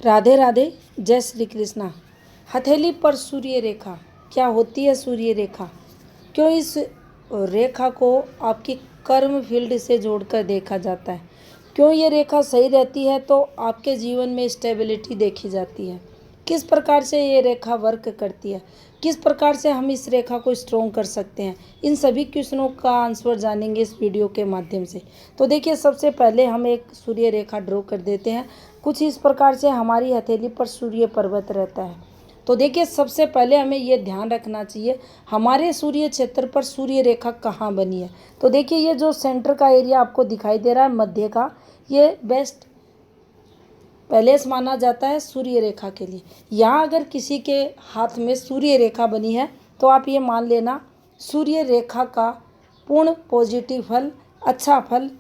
राधे राधे, जय श्री कृष्णा। हथेली पर सूर्य रेखा क्या होती है? सूर्य रेखा क्यों इस रेखा को आपकी कर्म फील्ड से जोड़कर देखा जाता है? क्यों ये रेखा सही रहती है तो आपके जीवन में स्टेबिलिटी देखी जाती है? किस प्रकार से ये रेखा वर्क करती है? किस प्रकार से हम इस रेखा को स्ट्रॉन्ग कर सकते हैं? इन सभी क्वेश्चनों का आंसर जानेंगे इस वीडियो के माध्यम से। तो देखिए, सबसे पहले हम एक सूर्य रेखा ड्रॉ कर देते हैं। कुछ इस प्रकार से हमारी हथेली पर सूर्य पर्वत रहता है। तो देखिए, सबसे पहले हमें ये ध्यान रखना चाहिए हमारे सूर्य क्षेत्र पर सूर्य रेखा कहाँ बनी है। तो देखिए, ये जो सेंटर का एरिया आपको दिखाई दे रहा है मध्य का, ये बेस्ट पैलेस माना जाता है सूर्य रेखा के लिए। यहाँ अगर किसी के हाथ में सूर्य रेखा बनी है तो आप ये मान लेना सूर्य रेखा का पूर्ण पॉजिटिव फल, अच्छा फल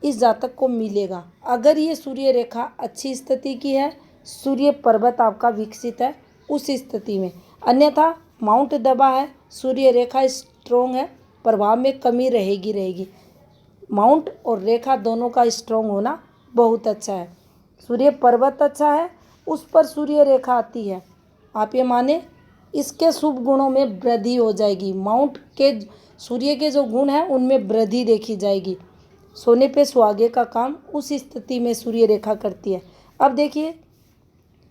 इस जातक को मिलेगा। अगर ये सूर्य रेखा अच्छी स्थिति की है, सूर्य पर्वत आपका विकसित है उस स्थिति में, अन्यथा माउंट दबा है, सूर्य रेखा स्ट्रोंग है, प्रभाव में कमी रहेगी। माउंट और रेखा दोनों का स्ट्रोंग होना बहुत अच्छा है। सूर्य पर्वत अच्छा है, उस पर सूर्य रेखा आती है, आप ये माने इसके शुभ गुणों में वृद्धि हो जाएगी। माउंट के सूर्य के जो गुण हैं उनमें वृद्धि देखी जाएगी। सोने पे सुहागे का काम उस स्थिति में सूर्य रेखा करती है। अब देखिए,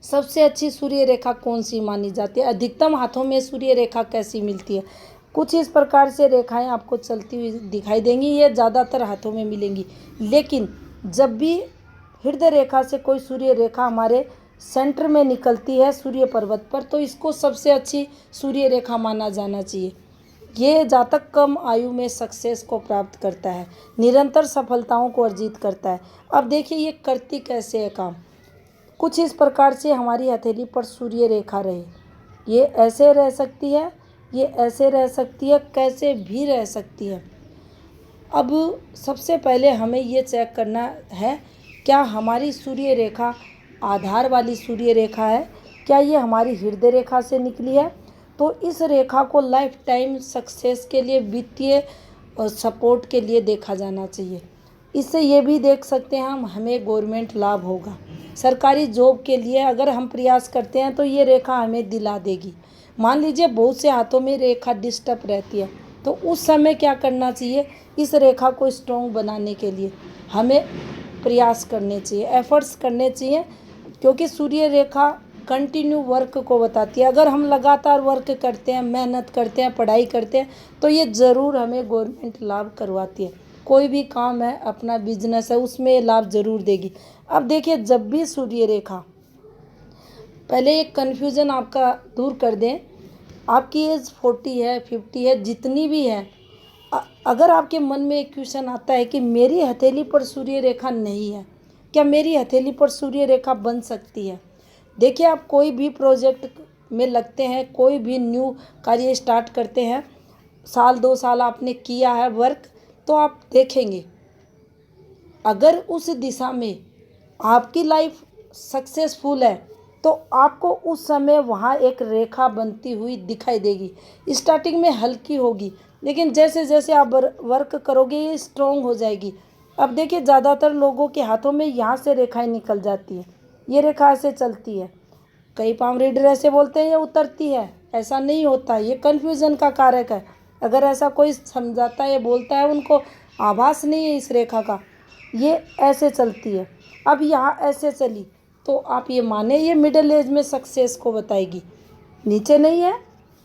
सबसे अच्छी सूर्य रेखा कौन सी मानी जाती है? अधिकतम हाथों में सूर्य रेखा कैसी मिलती है? कुछ इस प्रकार से रेखाएं आपको चलती हुई दिखाई देंगी, ये ज़्यादातर हाथों में मिलेंगी। लेकिन जब भी हृदय रेखा से कोई सूर्य रेखा हमारे सेंटर में निकलती है सूर्य पर्वत पर, तो इसको सबसे अच्छी सूर्य रेखा माना जाना चाहिए। ये जातक कम आयु में सक्सेस को प्राप्त करता है, निरंतर सफलताओं को अर्जित करता है। अब देखिए, ये करती कैसे है काम। कुछ इस प्रकार से हमारी हथेली पर सूर्य रेखा रहे, ये ऐसे रह सकती है, ये ऐसे रह सकती है, कैसे भी रह सकती है। अब सबसे पहले हमें ये चेक करना है, क्या हमारी सूर्य रेखा आधार वाली सूर्य रेखा है? क्या ये हमारी हृदय रेखा से निकली है? तो इस रेखा को लाइफ टाइम सक्सेस के लिए, वित्तीय सपोर्ट के लिए देखा जाना चाहिए। इससे ये भी देख सकते हैं हम, हमें गवर्नमेंट लाभ होगा, सरकारी जॉब के लिए अगर हम प्रयास करते हैं तो ये रेखा हमें दिला देगी। मान लीजिए बहुत से हाथों में रेखा डिस्टर्ब रहती है, तो उस समय क्या करना चाहिए? इस रेखा को स्ट्रॉन्ग बनाने के लिए हमें प्रयास करने चाहिए, एफर्ट्स करने चाहिए, क्योंकि सूर्य रेखा कंटिन्यू वर्क को बताती है। अगर हम लगातार वर्क करते हैं, मेहनत करते हैं, पढ़ाई करते हैं, तो ये ज़रूर हमें गवर्नमेंट लाभ करवाती है। कोई भी काम है, अपना बिजनेस है, उसमें लाभ ज़रूर देगी। अब देखिए, जब भी सूर्य रेखा, पहले एक कन्फ्यूज़न आपका दूर कर दें, आपकी एज 40 है, 50 है, जितनी भी है, अगर आपके मन में एक क्वेश्चन आता है कि मेरी हथेली पर सूर्य रेखा नहीं है, क्या मेरी हथेली पर सूर्य रेखा बन सकती है? देखिए, आप कोई भी प्रोजेक्ट में लगते हैं, कोई भी न्यू कार्य स्टार्ट करते हैं, साल 2 साल आपने किया है वर्क, तो आप देखेंगे अगर उस दिशा में आपकी लाइफ सक्सेसफुल है तो आपको उस समय वहाँ एक रेखा बनती हुई दिखाई देगी। स्टार्टिंग में हल्की होगी, लेकिन जैसे जैसे आप वर्क करोगे ये स्ट्रॉन्ग हो जाएगी। अब देखिए, ज़्यादातर लोगों के हाथों में यहाँ से रेखाएं निकल जाती हैं, ये रेखा ऐसे चलती है। कई पाम रीडर ऐसे बोलते हैं ये उतरती है, ऐसा नहीं होता, ये कन्फ्यूज़न का कारक है। अगर ऐसा कोई समझाता है, बोलता है, उनको आभास नहीं है इस रेखा का, ये ऐसे चलती है। अब यहाँ ऐसे चली तो आप ये माने ये मिडिल एज में सक्सेस को बताएगी। नीचे नहीं है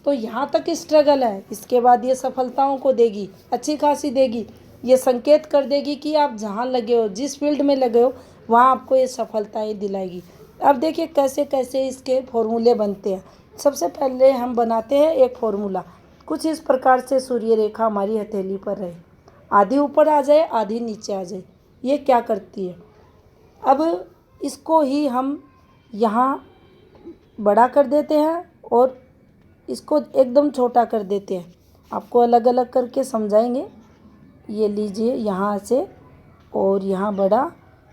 तो यहाँ तक स्ट्रगल है, इसके बाद ये सफलताओं को देगी, अच्छी खासी देगी। ये संकेत कर देगी कि आप जहाँ लगे हो, जिस फील्ड में लगे हो, वहाँ आपको ये सफलताएं दिलाएगी। अब देखिए कैसे कैसे इसके फॉर्मूले बनते हैं। सबसे पहले हम बनाते हैं एक फॉर्मूला। कुछ इस प्रकार से सूर्य रेखा हमारी हथेली पर रहे, आधी ऊपर आ जाए, आधी नीचे आ जाए। ये क्या करती है? अब इसको ही हम यहाँ बड़ा कर देते हैं और इसको एकदम छोटा कर देते हैं। आपको अलग अलग करके समझाएंगे। ये लीजिए, यहाँ से और यहाँ बड़ा,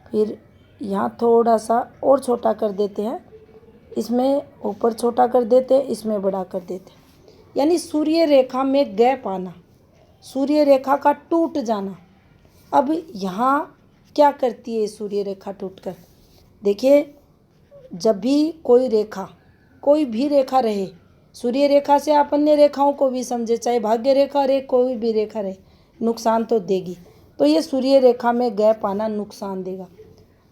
फिर यहाँ थोड़ा सा और छोटा कर देते हैं, इसमें ऊपर छोटा कर देते हैं, इसमें बड़ा कर देते हैं। यानी सूर्य रेखा में गैप आना, सूर्य रेखा का टूट जाना। अब यहाँ क्या करती है सूर्य रेखा टूटकर? देखिए, जब भी कोई रेखा, कोई भी रेखा रहे, सूर्य रेखा से आप अन्य रेखाओं को भी समझे, चाहे भाग्य रेखा रहे, कोई भी रेखा रहे, नुकसान तो देगी। तो ये सूर्य रेखा में गैप आना नुकसान देगा।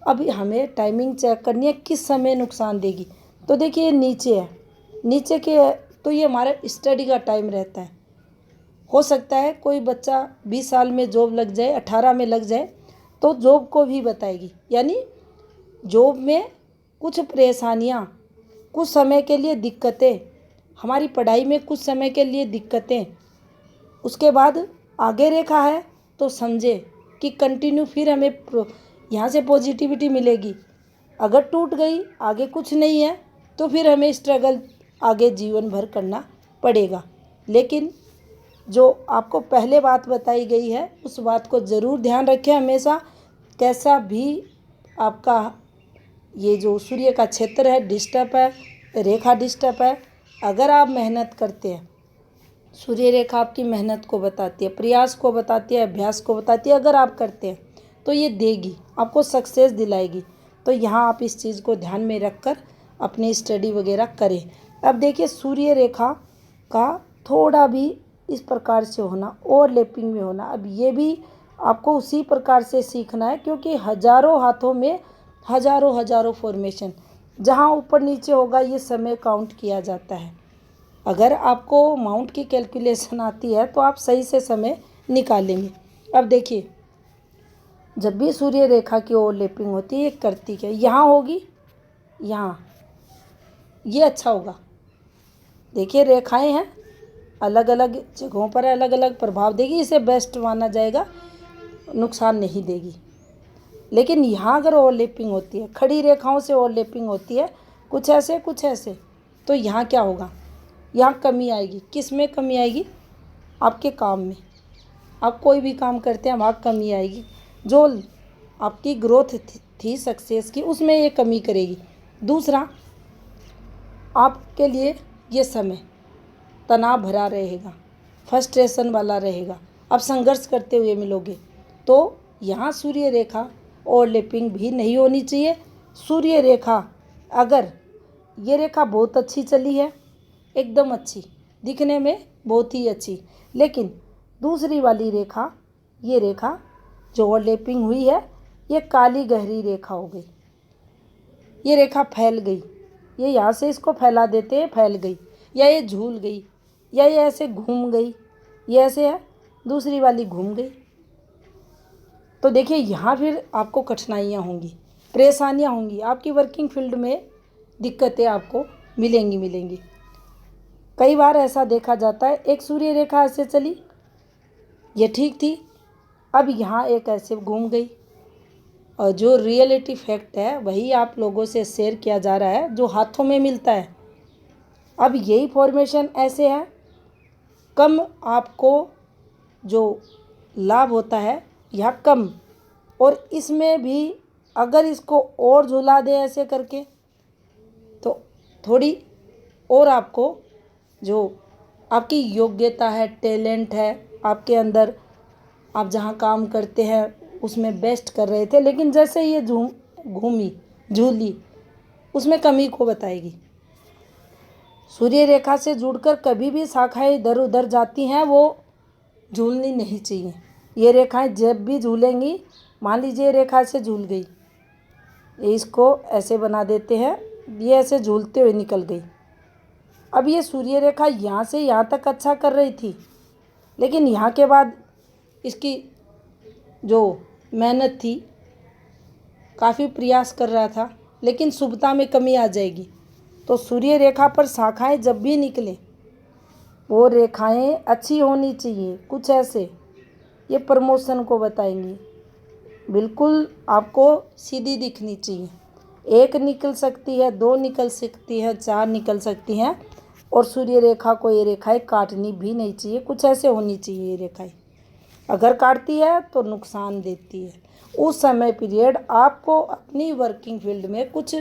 अभी हमें टाइमिंग चेक करनी है किस समय नुकसान देगी। तो देखिए नीचे है, नीचे के तो ये हमारा स्टडी का टाइम रहता है। हो सकता है कोई बच्चा 20 साल में जॉब लग जाए, 18 में लग जाए, तो जॉब को भी बताएगी। यानी जॉब में कुछ परेशानियाँ, कुछ समय के लिए दिक्कतें, हमारी पढ़ाई में कुछ समय के लिए दिक्कतें, उसके बाद आगे रेखा है तो समझे कि कंटिन्यू फिर हमें यहाँ से पॉजिटिविटी मिलेगी। अगर टूट गई, आगे कुछ नहीं है, तो फिर हमें स्ट्रगल आगे जीवन भर करना पड़ेगा। लेकिन जो आपको पहले बात बताई गई है उस बात को ज़रूर ध्यान रखें हमेशा। कैसा भी आपका ये जो सूर्य का क्षेत्र है डिस्टर्ब है, रेखा डिस्टर्ब है, अगर आप मेहनत करते हैं, सूर्य रेखा आपकी मेहनत को बताती है, प्रयास को बताती है, अभ्यास को बताती है। अगर आप करते हैं तो ये देगी, आपको सक्सेस दिलाएगी। तो यहाँ आप इस चीज़ को ध्यान में रखकर अपनी स्टडी वगैरह करें। अब देखिए सूर्य रेखा का थोड़ा भी इस प्रकार से होना, ओवरलैपिंग में होना, अब ये भी आपको उसी प्रकार से सीखना है, क्योंकि हजारों हाथों में हजारों हजारों फॉर्मेशन, जहाँ ऊपर नीचे होगा ये समय काउंट किया जाता है। अगर आपको माउंट की कैलकुलेशन आती है तो आप सही से समय निकालेंगे। अब देखिए जब भी सूर्य रेखा की ओवरलैपिंग होती है ये करती क्या, यहाँ होगी, यहाँ, ये अच्छा होगा। देखिए रेखाएं हैं, अलग अलग जगहों पर अलग अलग प्रभाव देगी, इसे बेस्ट माना जाएगा, नुकसान नहीं देगी। लेकिन यहाँ अगर ओवरलैपिंग होती है, खड़ी रेखाओं से ओवरलैपिंग होती है, कुछ ऐसे कुछ ऐसे, तो यहाँ क्या होगा, यहाँ कमी आएगी। किस में कमी आएगी, आपके काम में। आप कोई भी काम करते हैं वहाँ कमी आएगी। जो आपकी ग्रोथ थी सक्सेस की, उसमें ये कमी करेगी। दूसरा, आपके लिए ये समय तनाव भरा रहेगा, फ्रस्ट्रेशन वाला रहेगा, आप संघर्ष करते हुए मिलोगे। तो यहाँ सूर्य रेखा ओवरलैपिंग भी नहीं होनी चाहिए। सूर्य रेखा, अगर ये रेखा बहुत अच्छी चली है, एकदम अच्छी, दिखने में बहुत ही अच्छी, लेकिन दूसरी वाली रेखा, ये रेखा जो ओवरलैपिंग हुई है, ये काली गहरी रेखा हो गई, ये रेखा फैल गई, ये यहाँ से इसको फैला देते हैं, फैल गई, या ये झूल गई, या ये ऐसे घूम गई, ये ऐसे है, दूसरी वाली घूम गई। तो देखिए यहाँ फिर आपको कठिनाइयाँ होंगी, परेशानियाँ होंगी, आपकी वर्किंग फील्ड में दिक्कतें आपको मिलेंगी। कई बार ऐसा देखा जाता है, एक सूर्य रेखा ऐसे चली, ये ठीक थी, अब यहाँ एक ऐसे घूम गई, और जो रियलिटी फैक्ट है वही आप लोगों से शेयर किया जा रहा है, जो हाथों में मिलता है। अब यही फॉर्मेशन ऐसे है, कम आपको जो लाभ होता है यहाँ कम, और इसमें भी अगर इसको और झुला दे ऐसे करके, तो थोड़ी और आपको जो आपकी योग्यता है, टैलेंट है आपके अंदर, आप जहाँ काम करते हैं उसमें बेस्ट कर रहे थे, लेकिन जैसे ये घूमी झूली, उसमें कमी को बताएगी। सूर्य रेखा से जुड़कर कभी भी शाखाएं इधर उधर जाती हैं, वो झूलनी नहीं चाहिए। ये रेखाएं जब भी झूलेंगी, मान लीजिए रेखा से झूल गई, ये इसको ऐसे बना देते हैं, ये ऐसे झूलते हुए निकल गई। अब ये सूर्य रेखा यहाँ से यहाँ तक अच्छा कर रही थी, लेकिन यहाँ के बाद इसकी जो मेहनत थी, काफ़ी प्रयास कर रहा था, लेकिन शुभता में कमी आ जाएगी। तो सूर्य रेखा पर शाखाएं जब भी निकले, वो रेखाएं अच्छी होनी चाहिए, कुछ ऐसे, ये प्रमोशन को बताएंगी, बिल्कुल आपको सीधी दिखनी चाहिए। एक निकल सकती है, दो निकल सकती है, चार निकल सकती हैं, और सूर्य रेखा को ये रेखाएं काटनी भी नहीं चाहिए, कुछ ऐसे होनी चाहिए ये रेखाएं। अगर काटती है तो नुकसान देती है। उस समय पीरियड आपको अपनी वर्किंग फील्ड में कुछ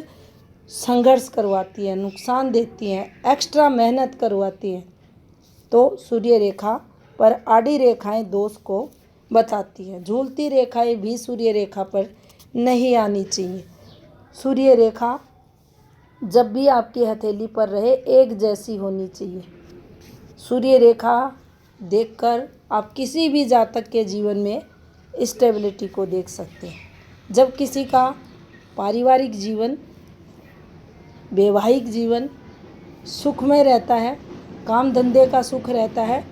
संघर्ष करवाती है, नुकसान देती हैं, एक्स्ट्रा मेहनत करवाती हैं। तो सूर्य रेखा पर आड़ी रेखाएं दोष को बताती हैं। झूलती रेखाएं भी सूर्य रेखा पर नहीं आनी चाहिए। सूर्य रेखा जब भी आपकी हथेली पर रहे एक जैसी होनी चाहिए। सूर्य रेखा देखकर आप किसी भी जातक के जीवन में स्टेबिलिटी को देख सकते हैं। जब किसी का पारिवारिक जीवन, वैवाहिक जीवन सुखमय रहता है, काम धंधे का सुख रहता है,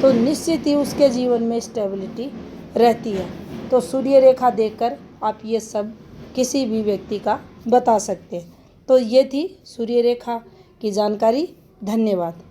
तो निश्चित ही उसके जीवन में स्टेबिलिटी रहती है। तो सूर्य रेखा देखकर आप ये सब किसी भी व्यक्ति का बता सकते हैं। तो ये थी सूर्य रेखा की जानकारी। धन्यवाद।